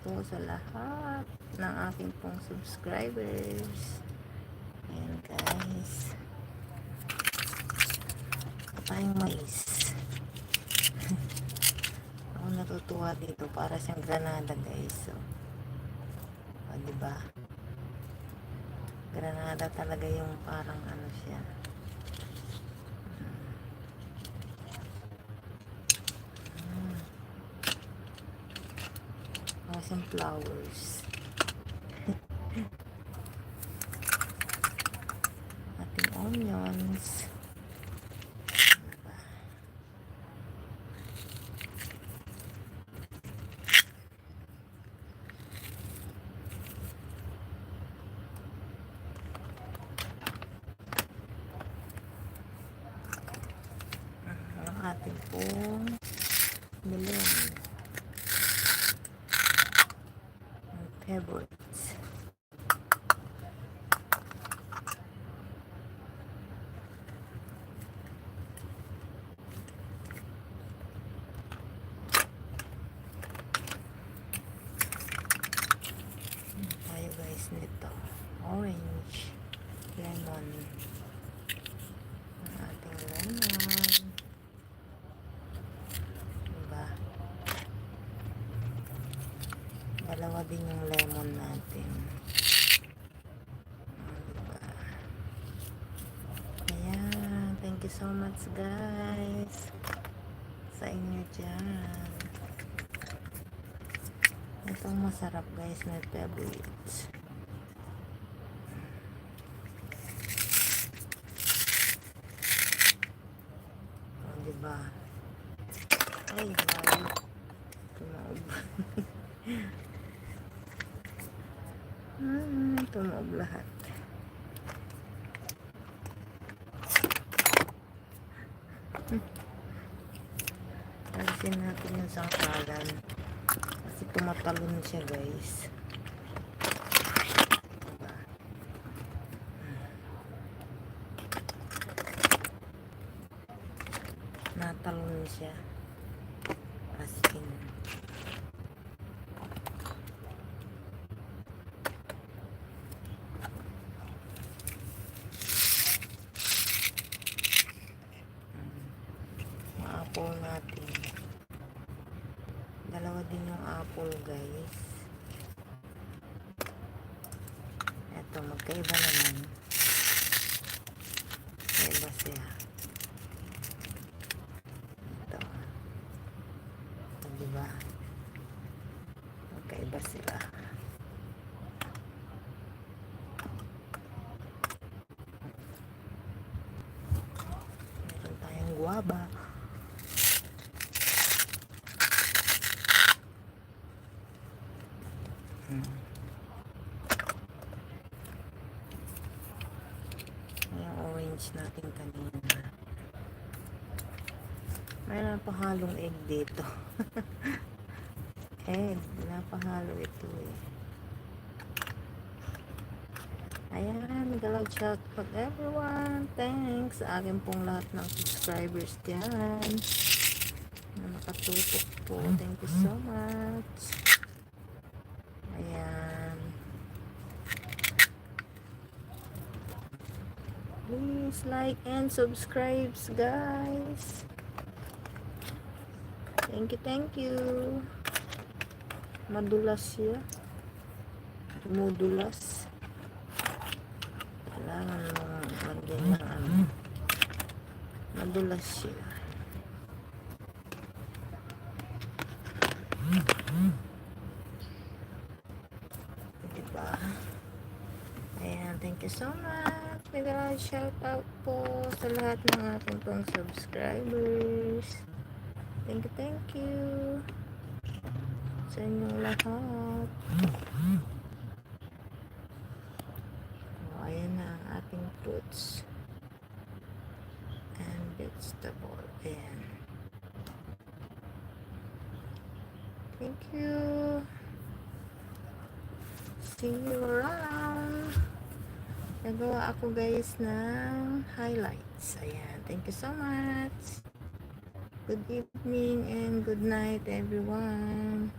po sa lahat ng aking pong subscribers. Ayan guys. Tayong mais. Ako natutuwa dito para siyang granada guys. So, diba? Granada talaga yung parang ano siya. Some flowers. Ating onions. Ang ating pong melon. Favorites. Tayo guys nito. Orange. Lemon. Ang ating lemon. Diba? Dalawa din yung lemon natin. Thank you so much guys sa inyo dyan. Itong masarap guys na favorites. Diba? Ay, layo. Tumaob. Tumaob lahat. Alisin natin yung sangkalan kasi tumatalon siya guys. Diba? Natalon siya as in. Apple natin. Dalawa din yung apple guys. Eto, magkaiba naman. Magkaiba siya. Ito. Diba? Magkaiba sila. Meron tayong guava. Yung orange natin kanina. May napahalong egg dito. Egg. Napahalo ito eh. Ayan. Galaw chat pag everyone. Thanks sa akin pong lahat ng subscribers dyan. Na nakatutok po. Thank you so much. Ayan. Please like and subscribe guys. Thank you. Madulas siya. Tumudulas. Kailangan mo lagyan ng ano. Madulas siya. Diba? Ayan, thank you so much. May shout out po sa lahat ng ating pong subscribers. Thank you. Sa inyong lahat. Ayan na ang ating fruits and vegetable. Ayan. Thank you. See you around. Nagawa ako guys ng highlights. Ayan. Thank you so much. Good evening and good night everyone.